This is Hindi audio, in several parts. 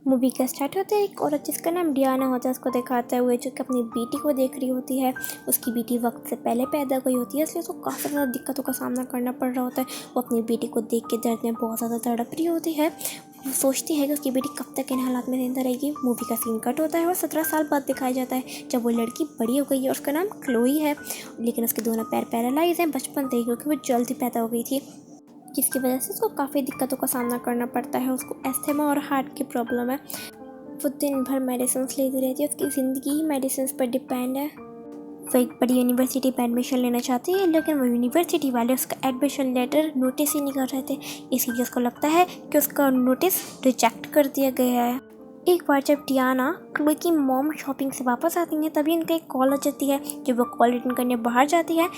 मूवी का स्टार्ट होता है एक औरत जिसका नाम डियाना होता है, उसको दिखाता है वो जो कि अपनी बेटी को देख रही होती है। उसकी बेटी वक्त से पहले पैदा हुई होती है, इसलिए उसको काफ़ी ज़्यादा दिक्कतों का सामना करना पड़ रहा होता है। वो अपनी बेटी को देख के दर्द में बहुत ज़्यादा तड़प रही होती है। वो सोचती है कि उसकी बेटी कब तक इन हालात में जिंदा रहेगी। मूवी का सीन कट होता है और 17 साल बाद दिखाया जाता है जब वो लड़की बड़ी हो गई है। उसका नाम क्लोई है, लेकिन उसके दोनों पैर पैरालाइज हैं बचपन से ही, क्योंकि वो जल्दी पैदा हो गई थी, जिसकी वजह से उसको काफ़ी दिक्कतों का सामना करना पड़ता है। उसको एस्थमा और हार्ट की प्रॉब्लम है। वो दिन भर मेडिसिन लेती रहती है, उसकी ज़िंदगी ही मेडिसिन पर डिपेंड है। वो एक बड़ी यूनिवर्सिटी में एडमिशन लेना चाहती है, लेकिन वो यूनिवर्सिटी वाले उसका एडमिशन लेटर नोटिस ही नहीं कर रहे थे, इसीलिए उसको लगता है कि उसका नोटिस रिजेक्ट कर दिया गया है। एक बार जब डियाना क्लोई की मॉम शॉपिंग से वापस आती है, तभी उनका एक कॉल आ जाती है। जब वो कॉल रिटर्न करने बाहर जाती है,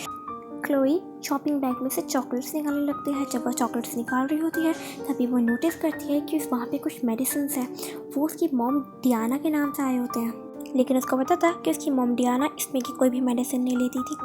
क्लोई शॉपिंग बैग में से चॉकलेट्स निकालने लगती है। जब वह चॉकलेट्स निकाल रही होती है, तभी वो नोटिस करती है कि वहाँ पे कुछ मेडिसिन हैं। वो उसकी मॉम डियाना के नाम से आए होते हैं, लेकिन उसको पता था कि उसकी मॉम डियाना इसमें की कोई भी मेडिसिन नहीं लेती थी।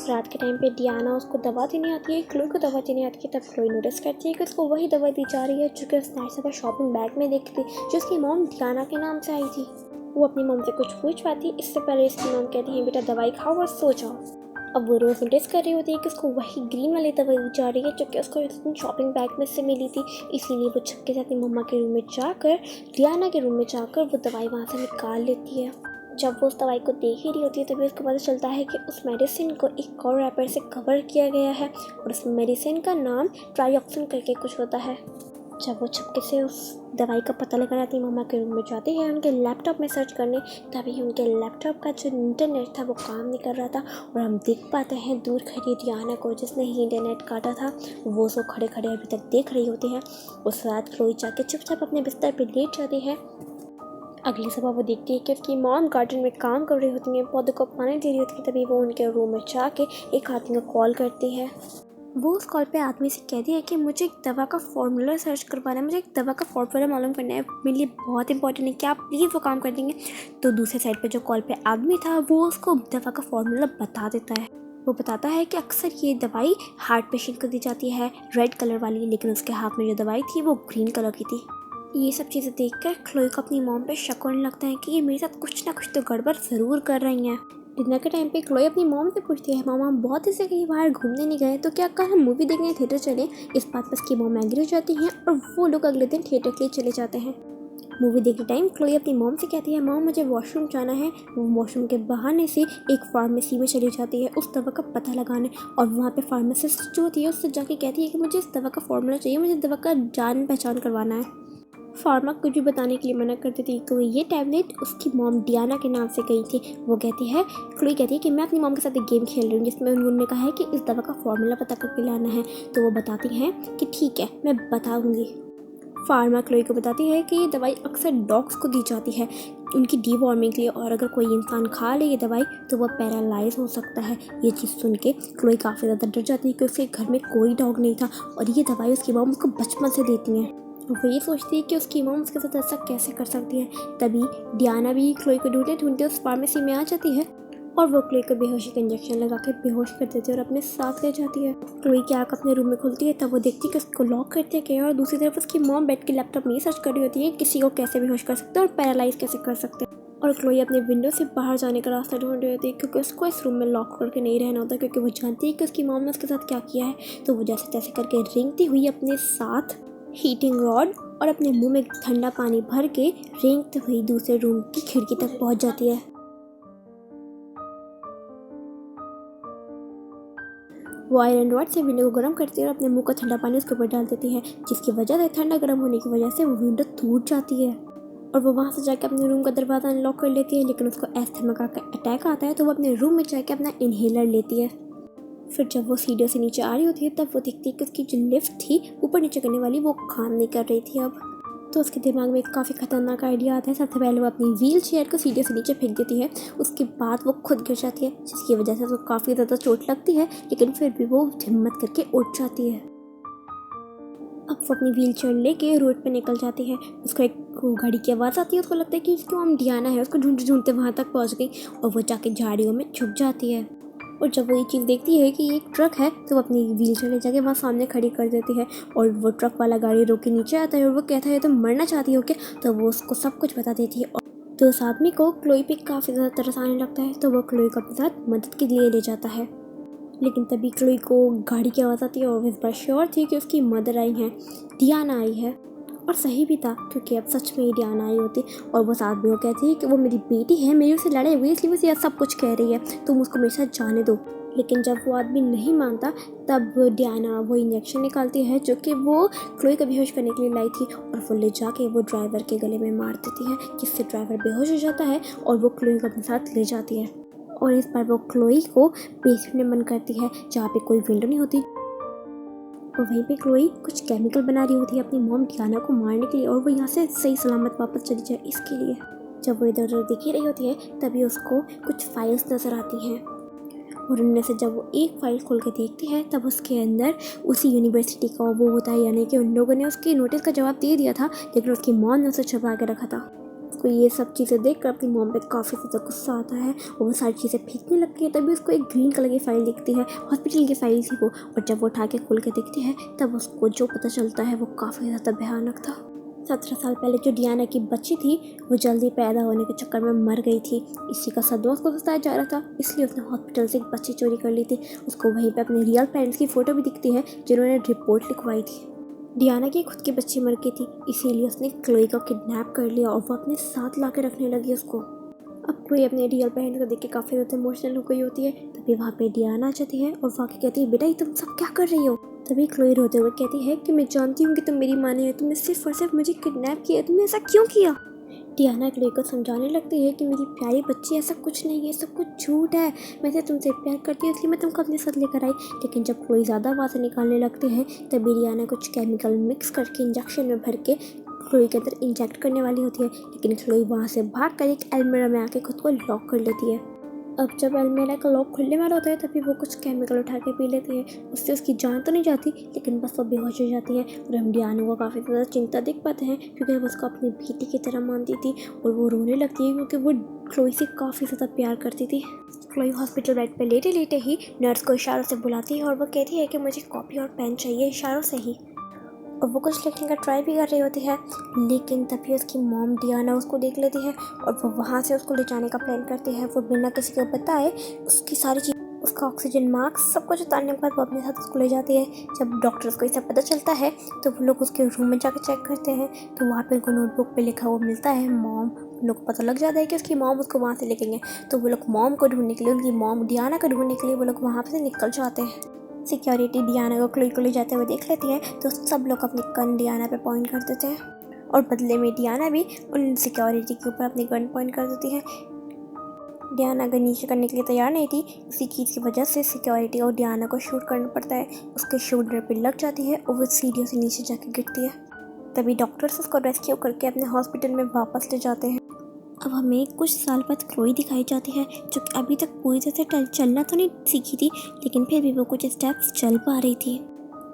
रात के टाइम पे डियाना उसको दवा देने आती है, क्लोई को दवा देने आती है। तब क्लोई नोटिस करती है कि उसको वही दवा दी जा रही है जो कि उसने आज सुबह शॉपिंग बैग में देखी थी, जो उसकी मॉम डियाना के नाम से आई थी। वो अपनी मॉम से कुछ पूछ पाती, इससे पहले इसकी मॉम कहती है बेटा दवाई खाओ और सो जाओ। अब वो रोज़ नोटिस कर रही होती है कि उसको वही ग्रीन वाली दवाई दी जा रही है जो कि उसको शॉपिंग बैग में से मिली थी। इसीलिए वो छक्के से अपनी मम्मा के रूम में जाकर, डियाना के रूम में जाकर वो दवाई वहाँ से निकाल लेती है। जब वो उस दवाई को देख ही रही होती है, तभी उसको पता चलता है कि उस मेडिसिन को एक और रैपर से कवर किया गया है और उस मेडिसिन का नाम ट्राइऑक्सिन करके कुछ होता है। जब वो छक्के से उस दवाई का पता लगाने अपनी मम्मा के रूम में जाती है उनके लैपटॉप में सर्च करने, तभी उनके लैपटॉप का जो इंटरनेट था वो काम नहीं कर रहा था और हम देख पाते हैं दूर खड़ी डियाना को, जिसने ही इंटरनेट काटा था। वो सो खड़े खड़े अभी तक देख रही होती है। उस रात क्लोई जाके चुपचाप अपने बिस्तर पर लेट जाती है। अगली सुबह वो देखती है कि उसकी मॉम गार्डन में काम कर रही होती है, पौधों को पानी दे रही होती है। तभी वो उनके रूम में जाके एक आदमी को कॉल करती है। वो उस कॉल पे आदमी से कहती है कि मुझे एक दवा का फॉर्मूला सर्च करवाना है, मुझे एक दवा का फॉर्मूला मालूम करना है, मेरे लिए बहुत इंपॉर्टेंट है, क्या आप प्लीज़ वो काम कर देंगे। तो दूसरे साइड पे जो कॉल पे आदमी था वो उसको दवा का फॉर्मूला बता देता है। वो बताता है कि अक्सर ये दवाई हार्ट पेशेंट को दी जाती है, रेड कलर वाली, लेकिन उसके हाथ में जो दवाई थी वो ग्रीन कलर की थी। ये सब चीज़ें देखकर क्लोई को अपनी मॉम पे शक होने लगता है कि ये मेरे साथ कुछ ना कुछ तो गड़बड़ ज़रूर कर रही हैं। डिनर के टाइम पे क्लोई अपनी मॉम से पूछती है, मामा हम बहुत ऐसे कहीं बाहर घूमने नहीं गए, तो क्या कल हम मूवी देखने थिएटर चले। इस बात पर उसकी मॉम एंग्री हो जाती हैं और वो लोग अगले दिन थिएटर के लिए चले जाते हैं। मूवी देखते टाइम क्लोई अपनी मॉम से कहती है, मॉम मुझे वॉशरूम जाना है। वो वॉशरूम के बहाने से एक फार्मेसी में चली जाती है उस दवा का पता लगाने, और वहाँ पे फार्मासिस्ट जो होती है उससे जाके कहती है कि मुझे इस दवा का फॉर्मूला चाहिए, मुझे दवा का जान पहचान करवाना है। फार्मा कुछ भी बताने के लिए मना करती थी कि ये टैबलेट उसकी मॉम डियाना के नाम से गई थी। वो कहती है, क्लोई कहती है कि मैं अपनी मॉम के साथ एक गेम खेल रही हूँ जिसमें उन्होंने कहा है कि इस दवा का फॉर्मूला पता करके लाना है। तो वो बताती हैं कि ठीक है मैं बताऊँगी। फार्मा क्लोई को बताती है कि ये दवाई अक्सर डॉग्स को दी जाती है उनकी डीवॉर्मिंग के लिए, और अगर कोई इंसान खा ले ये दवाई तो वह पैरालाइज हो सकता है। ये चीज़ सुन के क्लोई काफ़ी ज़्यादा डर जाती है कि उसके घर में कोई डॉग नहीं था और ये दवाई उसकी मॉम उसको बचपन से देती हैं। वो ये सोचती है कि उसकी मॉम उसके साथ ऐसा कैसे कर सकती है। तभी डियाना भी क्लोई को ढूंढते ढूंढते उस फार्मेसी में आ जाती है और वो क्लोई को बेहोशी का इंजेक्शन लगा के बेहोश कर देती है और अपने साथ ले जाती है। क्लोई की आँख अपने रूम में खुलती है, तब वो देखती है कि उसको लॉक करते गए और दूसरी तरफ उसकी मॉम बेड के लैपटॉप में सर्च कर रही होती है किसी को कैसे बेहोश कर सकते हैं और पैरालाइज कैसे कर सकते हैं। और क्लोई अपने विंडो से बाहर जाने का रास्ता ढूंढ रही होती है, क्योंकि उसको इस रूम में लॉक करके नहीं रहना होता, क्योंकि वो जानती है कि उसकी मॉम ने उसके साथ क्या किया है। तो वो जैसे तैसे करके रेंगती हुई अपने साथ हीटिंग रॉड और अपने मुंह में ठंडा पानी भर के रेंगते हुई दूसरे रूम की खिड़की तक पहुंच जाती है। वो आयरन रॉड से विंडो को गर्म करती है और अपने मुंह का ठंडा पानी उसके ऊपर डाल देती है, जिसकी वजह से ठंडा गर्म होने की वजह से वो विंडो टूट जाती है और वो वहाँ से जाकर अपने रूम का दरवाज़ा अनलॉक कर लेती है। लेकिन उसको एस्थमा का अटैक आता है, तो वो अपने रूम में जाकर अपना इन्हेलर लेती है। फिर जब वो सीढ़ियों से नीचे आ रही होती है, तब वो देखती है कि उसकी जो लिफ्ट थी ऊपर नीचे करने वाली वो काम नहीं कर रही थी अब। तो उसके दिमाग में एक काफ़ी खतरनाक आइडिया आता है। सबसे पहले वो अपनी व्हील चेयर को सीढ़ियों से नीचे फेंक देती है, उसके बाद वो खुद गिर जाती है, जिसकी वजह से उसको काफ़ी ज़्यादा चोट लगती है, लेकिन फिर भी वो हिम्मत करके उठ जाती है। अब वो अपनी व्हील चेयर लेके रोड पे निकल जाती है। उसको एक घड़ी की आवाज़ आती है, उसको लगता है कि उसको हम डियाना है, उसको ढूंढते ढूंढते वहाँ तक पहुँच गई और वो जाके झाड़ियों में छुप जाती है। और जब वो ये चीज़ देखती है कि ये एक ट्रक है तो वो अपनी व्हील चेयर ले जाके वहाँ सामने खड़ी कर देती है और वो ट्रक वाला गाड़ी रोक के नीचे आता है और वो कहता है तुम मरना चाहती हो क्या, तो वो उसको सब कुछ बता देती है। और तो उस आदमी को क्लोई पे काफ़ी ज़्यादा तरस आने लगता है, तो वो क्लोई को अपने साथ मदद के लिए ले जाता है। लेकिन तभी क्लोई को गाड़ी की आवाज़ आती है और वो इस बार श्योर थी कि उसकी मदर आई है, डियाना आई है। और सही भी था, क्योंकि अब सच में ही डियाना आई होती और वो साथ भी वो कहती है कि वो मेरी बेटी है, मेरी उससे लड़ाई हुई इसलिए वो सब कुछ कह रही है, तुम उसको मेरे साथ जाने दो। लेकिन जब वो आदमी नहीं मानता तब डियाना वो इंजेक्शन निकालती है जो कि वो क्लोई को बेहोश करने के लिए लाई थी और वो ले जाके वो ड्राइवर के गले में मार देती है, जिससे ड्राइवर बेहोश हो जाता है और वो क्लोई को अपने साथ ले जाती है। और इस बार वो क्लोई को बेसमेंट में बंद करती है जहाँ पे कोई विंडो नहीं होती और वहीं पे क्लोई कुछ केमिकल बना रही होती है अपनी मॉम डियाना को मारने के लिए और वो यहाँ से सही सलामत वापस चली जाए इसके लिए। जब वो इधर उधर देख ही रही होती है तभी उसको कुछ फाइल्स नज़र आती हैं और उनमें से जब वो एक फ़ाइल खोल के देखती है तब उसके अंदर उसी यूनिवर्सिटी का वो होता है, यानी कि उन लोगों ने उसके नोटिस का जवाब दे दिया था लेकिन उसकी मॉम ने उसे छुपा के रखा था। उसको ये सब चीज़ें देखकर अपनी मॉम पे काफ़ी ज़्यादा गुस्सा आता है और वो सारी चीज़ें फेंकने लगती है। तभी उसको एक ग्रीन कलर की फ़ाइल दिखती है, हॉस्पिटल की फ़ाइल थी वो, और जब वो उठा के खोल के देखती है तब उसको जो पता चलता है वो काफ़ी ज़्यादा भयानक था। 17 साल पहले जो डियाना की बच्ची थी वो जल्दी पैदा होने के चक्कर में मर गई थी। इसी का सदमा उसको सताया जा रहा था, इसलिए उसने हॉस्पिटल से एक बच्ची चोरी कर ली थी। उसको वहीं पे अपने रियल पेरेंट्स की फ़ोटो भी दिखती है जिन्होंने रिपोर्ट लिखवाई थी। डियाना की खुद की बच्ची मर गई थी, इसीलिए उसने क्लोई को किडनैप कर लिया और वो अपने साथ ला के रखने लगी उसको। अब क्लोई अपने रियल पेरेंट्स को देख के काफ़ी ज़्यादा इमोशनल हो गई होती है। तभी वहाँ पे डियाना आ जाती है और वहाँ के कहती है बेटा ये तुम सब क्या कर रही हो। तभी क्लोई रोते हुए कहती है कि मैं जानती हूँ कि तुम मेरी माँ नहीं हो, तुमने सिर्फ और सिर्फ मुझे किडनैप किया, तुमने ऐसा क्यों किया। डियाना क्लोई को समझाने लगती है कि मेरी प्यारी बच्ची ऐसा कुछ नहीं है, सब कुछ झूठ है, मैं तो तुमसे प्यार करती हूँ इसलिए मैं तुमको अपने साथ लेकर आई। लेकिन जब क्लोई ज़्यादा आवाज़ें निकालने लगती है तभी डियाना कुछ केमिकल मिक्स करके इंजेक्शन में भर के क्लोई के अंदर इंजेक्ट करने वाली होती है, लेकिन क्लोई वहाँ से भाग कर एक अलमीरा में आके खुद को लॉक कर लेती है। अब जब अलमीरा का लॉक खुलने वाला होता है तभी वो कुछ केमिकल उठा के पी लेती है। उससे उसकी जान तो नहीं जाती लेकिन बस वो बेहोश हो जाती है और हम डियाना को काफ़ी ज़्यादा चिंता देख पाते हैं क्योंकि वो उसको अपनी बेटी की तरह मानती थी और वो रोने लगती है क्योंकि वो क्लोई से काफ़ी ज़्यादा प्यार करती थी। क्लोई हॉस्पिटल बेड पे लेटे लेटे ही नर्स को इशारों से बुलाती है और वो कहती है कि मुझे कॉपी और पेन चाहिए इशारों से ही, और वो कुछ लिखने का ट्राई भी कर रही होती है। लेकिन तभी उसकी मॉम डियाना उसको देख लेती है और वो वहाँ से उसको ले जाने का प्लान करती है। वो बिना किसी को बताए उसकी सारी चीज़, उसका ऑक्सीजन मास्क सब कुछ उतारने के बाद वो अपने साथ उसको ले जाती है। जब डॉक्टर्स को ये सब पता चलता है तो वो लोग उसके रूम में जाकर चेक करते हैं तो वहाँ पे उनको नोटबुक पे लिखा हुआ मिलता है मॉम। उन लोग को पता लग जाता है कि उसकी मॉम उसको वहाँ से ले गई है, तो वो लोग मॉम को ढूंढने के लिए, उनकी मॉम डियाना को ढूंढने के लिए वो लोग वहाँ से निकल जाते हैं। सिक्योरिटी डियाना को क्लोई को ले जाते हुए देख लेती है तो सब लोग अपनी गन डियाना पे पॉइंट कर देते हैं और बदले में डियाना भी उन सिक्योरिटी के ऊपर अपनी गन पॉइंट कर देती है। डियाना अगर नीचे करने के लिए तैयार नहीं थी, इसी चीज़ की वजह से सिक्योरिटी और डियाना को शूट करना पड़ता है। उसके शोल्डर पे लग जाती है और वो सीढ़ियों से नीचे जाके गिरती है। तभी डॉक्टर्स उसको रेस्क्यू करके अपने हॉस्पिटल में वापस ले जाते हैं। अब हमें कुछ साल बाद क्लोई दिखाई जाती है जो कि अभी तक पूरी तरह से चलना तो नहीं सीखी थी लेकिन फिर भी वो कुछ स्टेप्स चल पा रही थी।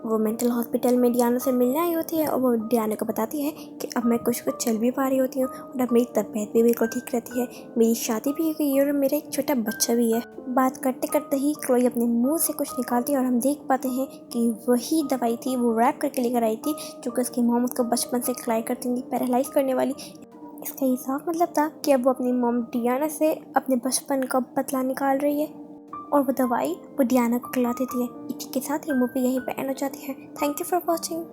वो मेंटल हॉस्पिटल में डियाना से मिलने आई होती है और वो डियाना को बताती है कि अब मैं कुछ चल भी पा रही होती हूँ और अब मेरी तबीयत भी बिल्कुल ठीक रहती है, मेरी शादी भी हो गई है और मेरा एक छोटा बच्चा भी है। बात करते करते ही क्लोई अपने मुंह से कुछ निकालती है और हम देख पाते हैं कि वही दवाई थी वो रैप करके लेकर आई थी जो कि उसकी मॉम उसको बचपन से खिलाई करती थी, पैरालाइज करने वाली। इसका ये साफ मतलब था कि अब वो अपनी मॉम डियाना से अपने बचपन का बदला निकाल रही है और वो दवाई वो डियाना को खिला देती है। इसी के साथ ये मूवी यहीं पे एंड हो जाती है। Thank you for watching.